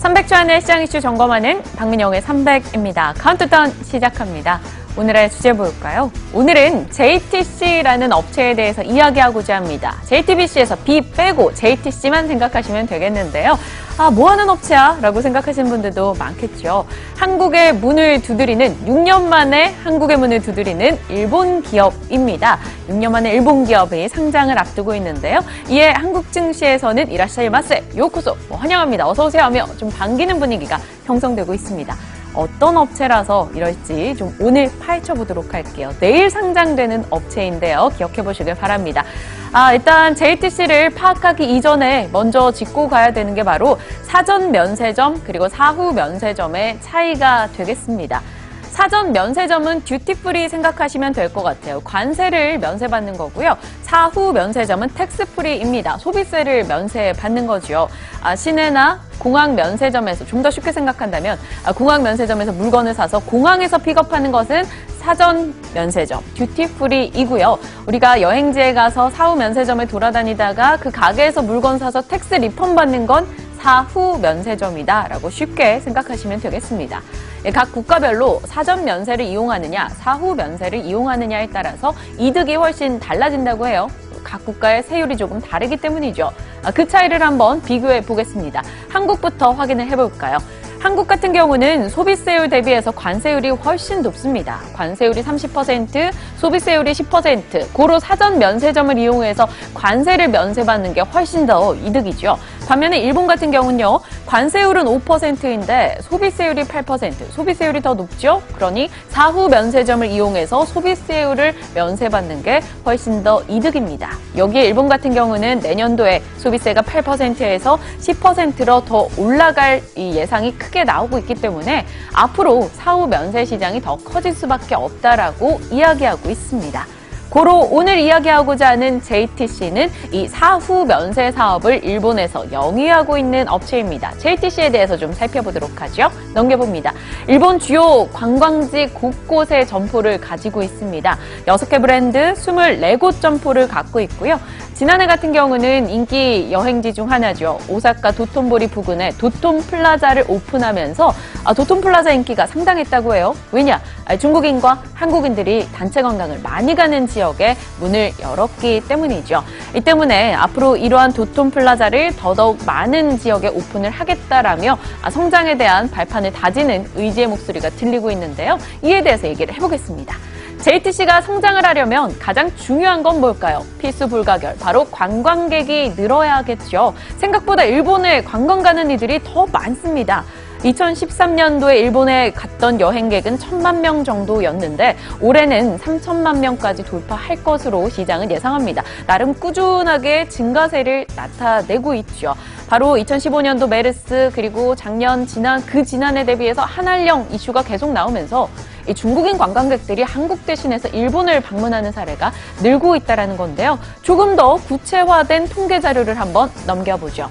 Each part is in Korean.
300주안의 시장 이슈 점검하는 박민영의 300입니다. 카운트다운 시작합니다. 오늘의 주제 볼까요? 오늘은 JTC라는 업체에 대해서 이야기하고자 합니다. JTBC에서 B 빼고 JTC만 생각하시면 되겠는데요. 뭐하는 업체야? 라고 생각하시는 분들도 많겠죠. 한국의 문을 두드리는, 6년 만에 한국의 문을 두드리는 일본 기업입니다. 6년 만에 일본 기업이 상장을 앞두고 있는데요. 이에 한국 증시에서는 이라샤이마세, 요코소, 환영합니다. 어서오세요 하며 좀 반기는 분위기가 형성되고 있습니다. 어떤 업체라서 이럴지 좀 오늘 파헤쳐보도록 할게요. 내일 상장되는 업체인데요. 기억해보시길 바랍니다. 일단 JTC를 파악하기 이전에 먼저 짚고 가야 되는 게 바로 사전 면세점 그리고 사후 면세점의 차이가 되겠습니다. 사전 면세점은 듀티프리 생각하시면 될 것 같아요. 관세를 면세받는 거고요. 사후 면세점은 텍스프리입니다. 소비세를 면세받는 거죠. 시내나 공항 면세점에서 좀 더 쉽게 생각한다면 공항 면세점에서 물건을 사서 공항에서 픽업하는 것은 사전 면세점, 듀티프리이고요. 우리가 여행지에 가서 사후 면세점을 돌아다니다가 그 가게에서 물건 사서 텍스 리펀 받는 건 사후 면세점이다라고 쉽게 생각하시면 되겠습니다. 각 국가별로 사전 면세를 이용하느냐, 사후 면세를 이용하느냐에 따라서 이득이 훨씬 달라진다고 해요. 각 국가의 세율이 조금 다르기 때문이죠. 그 차이를 한번 비교해 보겠습니다. 한국부터 확인을 해볼까요? 한국 같은 경우는 소비세율 대비해서 관세율이 훨씬 높습니다. 관세율이 30%, 소비세율이 10%, 고로 사전 면세점을 이용해서 관세를 면세받는 게 훨씬 더 이득이죠. 반면에 일본 같은 경우는요, 관세율은 5%인데 소비세율이 8%, 소비세율이 더 높죠? 그러니 사후 면세점을 이용해서 소비세율을 면세받는 게 훨씬 더 이득입니다. 여기에 일본 같은 경우는 내년도에 소비세가 8%에서 10%로 더 올라갈 이 예상이 크게 나오고 있기 때문에 앞으로 사후 면세 시장이 더 커질 수밖에 없다라고 이야기하고 있습니다. 고로 오늘 이야기하고자 하는 JTC는 이 사후 면세 사업을 일본에서 영위하고 있는 업체입니다. JTC에 대해서 좀 살펴보도록 하죠. 넘겨봅니다. 일본 주요 관광지 곳곳에 점포를 가지고 있습니다. 6개 브랜드 24곳 점포를 갖고 있고요. 지난해 같은 경우는 인기 여행지 중 하나죠. 오사카 도톤보리 부근에 도톤 플라자를 오픈하면서 도톤 플라자 인기가 상당했다고 해요. 왜냐? 중국인과 한국인들이 단체 관광을 많이 가는 지역에 문을 열었기 때문이죠. 이 때문에 앞으로 이러한 도톤 플라자를 더더욱 많은 지역에 오픈을 하겠다라며 성장에 대한 발판을 다지는 의지의 목소리가 들리고 있는데요. 이에 대해서 얘기를 해보겠습니다. JTC가 성장을 하려면 가장 중요한 건 뭘까요? 필수 불가결, 바로 관광객이 늘어야겠죠. 생각보다 일본에 관광 가는 이들이 더 많습니다. 2013년도에 일본에 갔던 여행객은 1,000만 명 정도였는데 올해는 3천만 명까지 돌파할 것으로 시장은 예상합니다. 나름 꾸준하게 증가세를 나타내고 있죠. 바로 2015년도 메르스 그리고 그 지난해 대비해서 한한령 이슈가 계속 나오면서 이 중국인 관광객들이 한국 대신해서 일본을 방문하는 사례가 늘고 있다는 건데요. 조금 더 구체화된 통계 자료를 한번 넘겨보죠.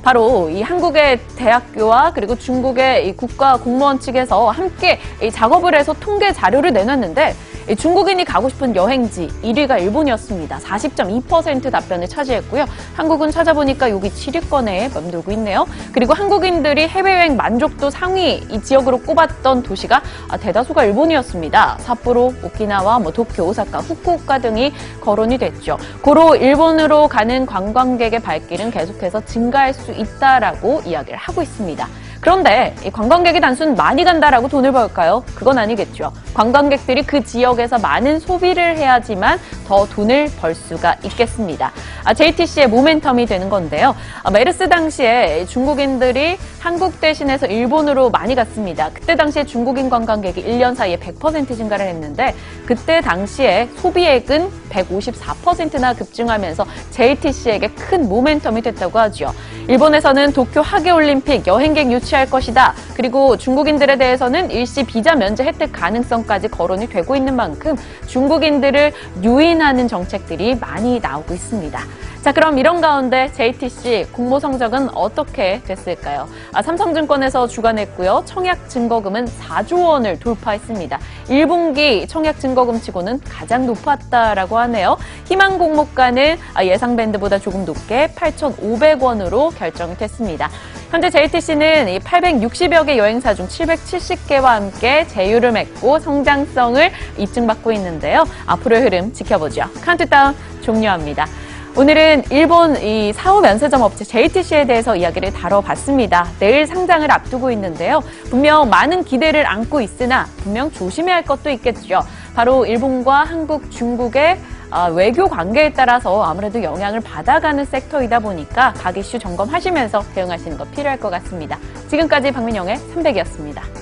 바로 이 한국의 대학교와 그리고 중국의 이 국가 공무원 측에서 함께 이 작업을 해서 통계 자료를 내놨는데 중국인이 가고 싶은 여행지 1위가 일본이었습니다. 40.2% 답변을 차지했고요. 한국은 찾아보니까 여기 7위권에 맴돌고 있네요. 그리고 한국인들이 해외여행 만족도 상위 이 지역으로 꼽았던 도시가 대다수가 일본이었습니다. 삿포로, 오키나와, 도쿄, 오사카, 후쿠오카 등이 거론이 됐죠. 고로 일본으로 가는 관광객의 발길은 계속해서 증가할 수 있다라고 이야기를 하고 있습니다. 그런데 이 관광객이 단순 많이 간다라고 돈을 벌까요? 그건 아니겠죠. 관광객들이 그 지역에서 많은 소비를 해야지만 더 돈을 벌 수가 있겠습니다. JTC의 모멘텀이 되는 건데요. 메르스 당시에 중국인들이 한국 대신해서 일본으로 많이 갔습니다. 그때 당시에 중국인 관광객이 1년 사이에 100% 증가를 했는데 그때 당시에 소비액은 154%나 급증하면서 JTC에게 큰 모멘텀이 됐다고 하죠. 일본에서는 도쿄 하계올림픽 여행객 유치할 것이다. 그리고 중국인들에 대해서는 일시 비자 면제 혜택 가능성까지 거론이 되고 있는 만큼 중국인들을 유인하는 정책들이 많이 나오고 있습니다. 자, 그럼 이런 가운데 JTC 공모 성적은 어떻게 됐을까요? 삼성증권에서 주관했고요. 청약 증거금은 4조 원을 돌파했습니다. 1분기 청약 증거금치고는 가장 높았다라고 하네요. 희망 공모가는 예상 밴드보다 조금 높게 8,500원으로 결정이 됐습니다. 현재 JTC는 이 860여 개 여행사 중 770개와 함께 제휴를 맺고 성장성을 입증받고 있는데요. 앞으로의 흐름 지켜보죠. 카운트다운 종료합니다. 오늘은 일본 이 사후 면세점 업체 JTC에 대해서 이야기를 다뤄봤습니다. 내일 상장을 앞두고 있는데요. 분명 많은 기대를 안고 있으나 분명 조심해야 할 것도 있겠죠. 바로 일본과 한국, 중국의 외교 관계에 따라서 아무래도 영향을 받아가는 섹터이다 보니까 각 이슈 점검하시면서 대응하시는 거 필요할 것 같습니다. 지금까지 박민영의 300이었습니다.